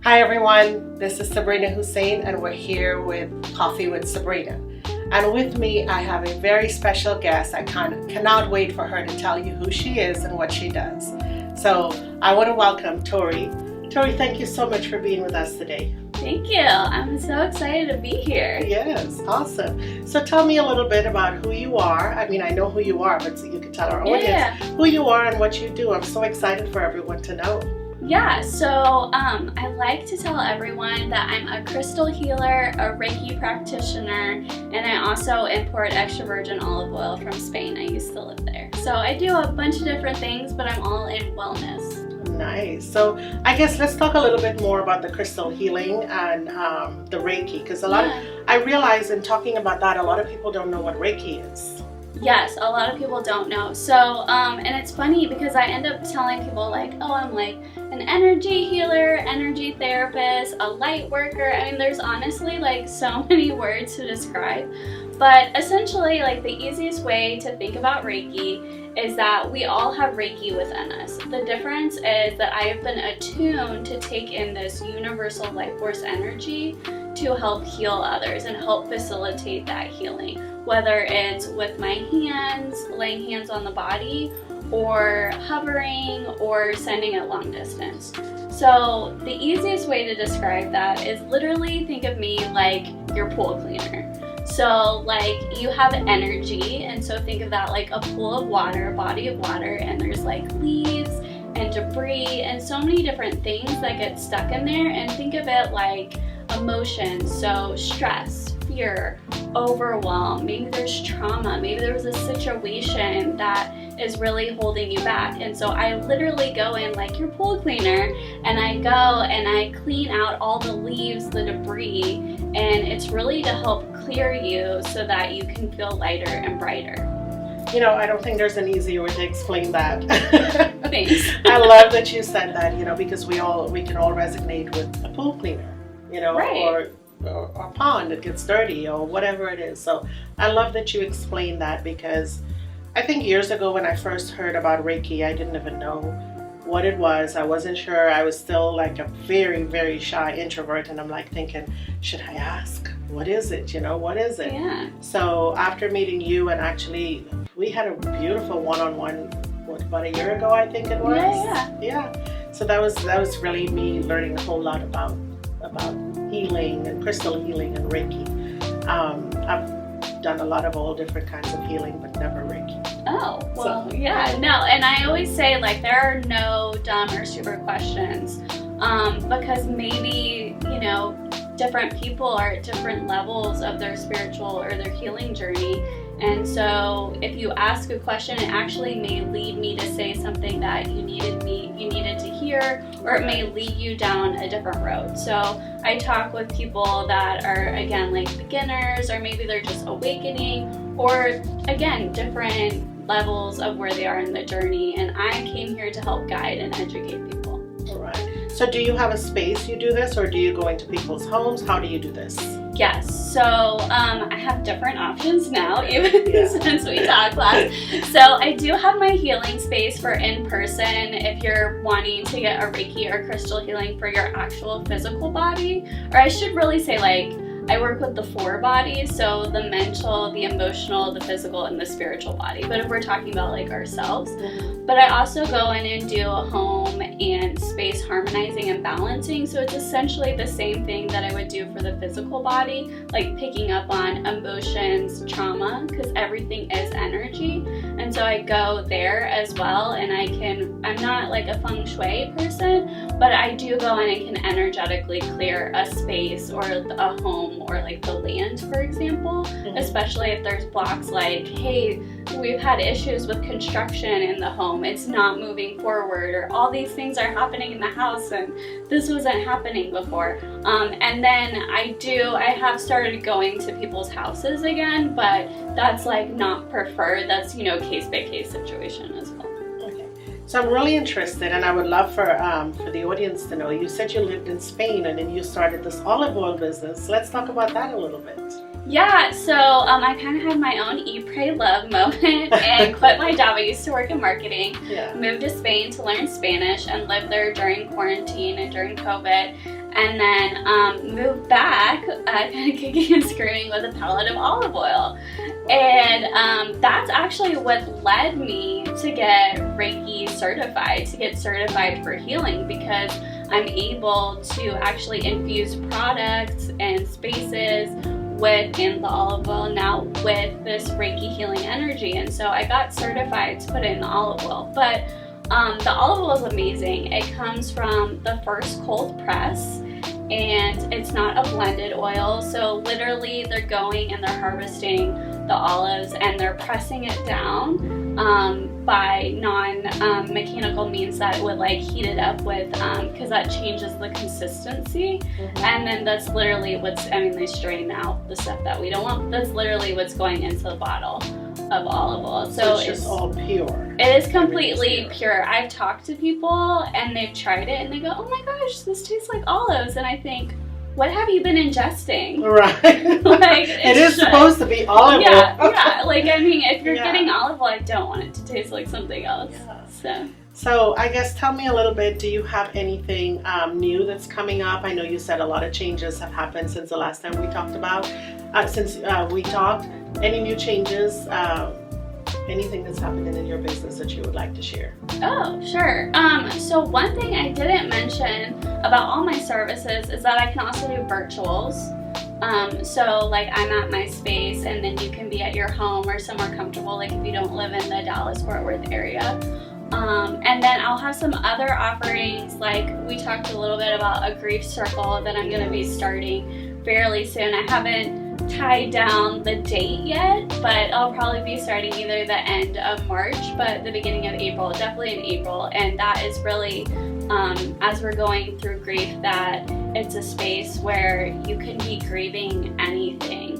Hi everyone, this is Sabrina Hussein and we're here with Coffee with Sabrina. And with me I have a very special guest. I cannot wait for her to tell you who she is and what she does. So I want to welcome Tory. Tory, thank you so much for being with us today. Thank you. I'm so excited to be here. Yes, awesome. So tell me a little bit about who you are. I mean, I know who you are, but you can tell our audience who you are and what you do. I'm so excited for everyone to know. Yeah, so I like to tell everyone that I'm a crystal healer, a Reiki practitioner, and I also import extra virgin olive oil from Spain. I used to live there. So I do a bunch of different things, but I'm all in wellness. Nice. So I guess let's talk a little bit more about the crystal healing and the Reiki, because I realize in talking about that, a lot of people don't know what Reiki is. Yes, a lot of people don't know. So, and it's funny because I end up telling people like, oh, I'm like an energy healer, energy therapist, a light worker. I mean, there's honestly like so many words to describe. But essentially, like the easiest way to think about Reiki is that we all have Reiki within us. The difference is that I have been attuned to take in this universal life force energy to help heal others and help facilitate that healing, whether it's with my hands, laying hands on the body, or hovering, or sending it long distance. So the easiest way to describe that is literally think of me like your pool cleaner. So like you have energy, and so think of that like a pool of water, a body of water, and there's like leaves and debris and so many different things that get stuck in there, and think of it like emotions, so stress, fear, overwhelm, maybe there's trauma, maybe there was a situation that is really holding you back. And so I literally go in like your pool cleaner, and I go and I clean out all the leaves, the debris, and it's really to help clear you so that you can feel lighter and brighter. You know, I don't think there's an easier way to explain that. Thanks. I love that you said that, you know, because we can all resonate with a pool cleaner, you know, right. or a pond that gets dirty or whatever it is. So I love that you explained that, because I think years ago when I first heard about Reiki, I didn't even know what it was. I wasn't sure. I was still like a very, very shy introvert, and I'm like thinking, should I ask? What is it? You know, what is it? Yeah. So after meeting you, and actually we had a beautiful one-on-one, about a year ago, I think it was. Yeah. So that was really me learning a whole lot about healing and crystal healing and Reiki. I've done a lot of all different kinds of healing, but never Reiki. Oh, well, yeah, no, and I always say like there are no dumb or stupid questions, because maybe, you know, different people are at different levels of their spiritual or their healing journey. And so if you ask a question, it actually may lead me to say something that you needed to hear, or it may lead you down a different road. So I talk with people that are, again, like beginners, or maybe they're just awakening, or again, different levels of where they are in the journey. And I came here to help guide and educate people. All right. So do you have a space you do this, or do you go into people's homes? How do you do this? Yes, so I have different options now, even since we talked last. So I do have my healing space for in-person if you're wanting to get a Reiki or crystal healing for your actual physical body. Or I should really say, like, I work with the 4 bodies, so the mental, the emotional, the physical, and the spiritual body. But if we're talking about like ourselves, but I also go in and do a home and space harmonizing and balancing. So it's essentially the same thing that I would do for the physical body, like picking up on emotions, trauma, because everything is energy. And so I go there as well, and I'm not like a feng shui person, but I do go in and can energetically clear a space or a home or like the land, for example, especially if there's blocks like, hey, we've had issues with construction in the home, it's not moving forward, or all these things are happening in the house and this wasn't happening before. And then I have started going to people's houses again, but that's like not preferred. That's, you know, case by case situation as well. Okay. So I'm really interested, and I would love for the audience to know, you said you lived in Spain and then you started this olive oil business. Let's talk about that a little bit. Yeah, so I kind of had my own eat, pray, love moment and quit my job. I used to work in marketing, moved to Spain to learn Spanish and lived there during quarantine and during COVID. and then moved back, kind of kicking and screaming with a pellet of olive oil. And that's actually what led me to get Reiki certified, to get certified for healing, because I'm able to actually infuse products and spaces within the olive oil now with this Reiki healing energy. And so I got certified to put it in the olive oil. But the olive oil is amazing. It comes from the first cold press, and it's not a blended oil. So literally they're going and they're harvesting the olives and they're pressing it down by non-mechanical means that would like heat it up with, because that changes the consistency. And then that's literally they strain out the stuff that we don't want. That's literally what's going into the bottle of olive oil. So it's just all pure. It is completely pure. I've talked to people and they've tried it and they go, oh my gosh, this tastes like olives. And I think, what have you been ingesting? Right. Like, it is supposed to be olive oil. Yeah. Like, I mean, if you're getting olive oil, I don't want it to taste like something else. So I guess tell me a little bit, do you have anything new that's coming up? I know you said a lot of changes have happened since the last time we talked Any new changes? Anything that's happening in your business that you would like to share? Oh, sure. So one thing I didn't mention about all my services is that I can also do virtuals. So like I'm at my space and then you can be at your home or somewhere comfortable, like if you don't live in the Dallas-Fort Worth area. And then I'll have some other offerings, like we talked a little bit about a grief circle that I'm going to be starting fairly soon. I haven't tied down the date yet, but I'll probably be starting either the end of March, but the beginning of April, definitely in April. And that is really, as we're going through grief, that it's a space where you can be grieving anything,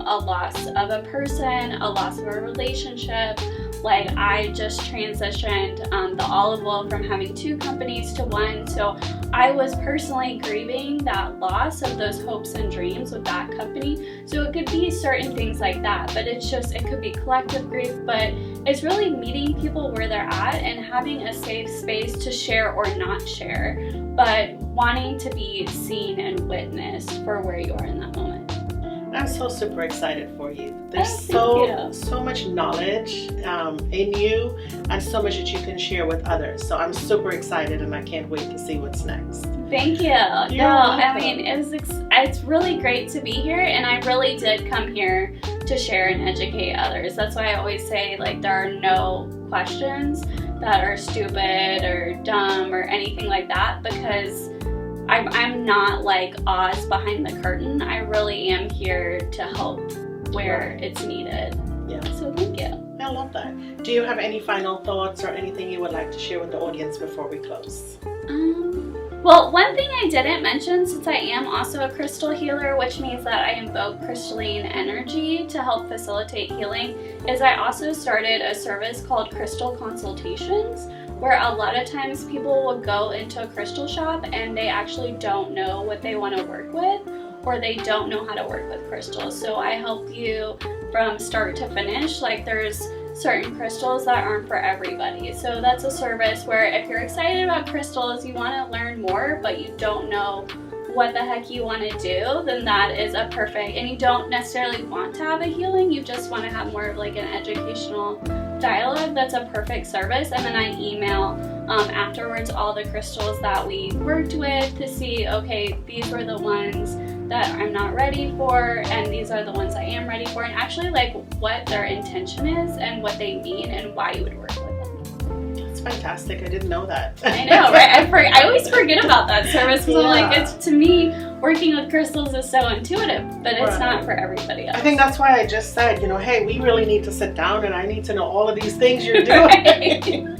a loss of a person, a loss of a relationship. Like I just transitioned the olive oil from having 2 companies to 1, so I was personally grieving that loss of those hopes and dreams with that company. So it could be certain things like that, but it could be collective grief, but it's really meeting people where they're at and having a safe space to share or not share, but wanting to be seen and witnessed for where you are in that moment. I'm so super excited for you. There's so much knowledge in you and so much that you can share with others. So I'm super excited and I can't wait to see what's next. Thank you. I mean, it's really great to be here, and I really did come here to share and educate others. That's why I always say, like, there are no questions that are stupid or dumb or anything like that, because I'm not like Oz behind the curtain. I really am here to help where it's needed. Yeah. So thank you. I love that. Do you have any final thoughts or anything you would like to share with the audience before we close? Well, one thing I didn't mention, since I am also a crystal healer, which means that I invoke crystalline energy to help facilitate healing, is I also started a service called Crystal Consultations, where a lot of times people will go into a crystal shop and they actually don't know what they want to work with, or they don't know how to work with crystals. So I help you from start to finish. Like, there's certain crystals that aren't for everybody. So that's a service where if you're excited about crystals, you want to learn more, but you don't know what the heck you want to do, then that is a perfect, and you don't necessarily want to have a healing, you just want to have more of like an educational dialogue, that's a perfect service. And then I email afterwards all the crystals that we worked with to see, okay, these were the ones that I'm not ready for, and these are the ones I am ready for, and actually like what their intention is and what they mean and why you would work with them. That's fantastic. I didn't know that. I know, right? I always forget about that service because I'm like, it's, to me, working with crystals is so intuitive, but it's not for everybody else. I think that's why I just said, hey, we really need to sit down and I need to know all of these things you're doing.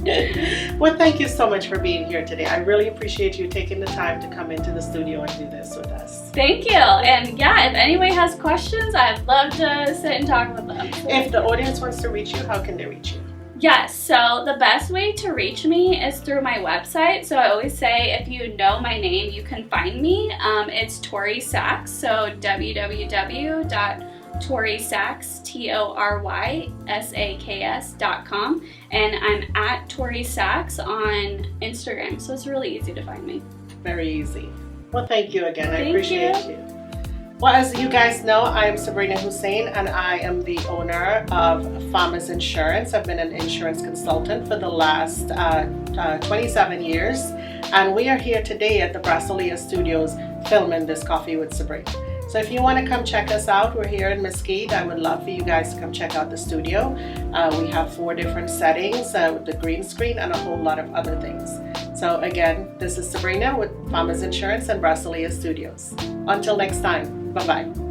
Well, thank you so much for being here today. I really appreciate you taking the time to come into the studio and do this with us. Thank you. And yeah, if anybody has questions, I'd love to sit and talk with them. If the audience wants to reach you, how can they reach you? Yes, so the best way to reach me is through my website. So I always say, if you know my name, you can find me. It's Tory Saks, so www.torysaks.com, and I'm at Tory Saks on Instagram, so it's really easy to find me. Very easy. Well, thank you again. I Thank appreciate you. Well, as you guys know, I am Sabrina Hussein, and I am the owner of Farmers Insurance. I've been an insurance consultant for the last 27 years, and we are here today at the BrassOlea Studios filming this Coffee with Sabrina. So if you want to come check us out, we're here in Mesquite. I would love for you guys to come check out the studio. We have 4 different settings with the green screen and a whole lot of other things. So again, this is Sabrina with Farmers Insurance and BrassOlea Studios. Until next time, bye-bye.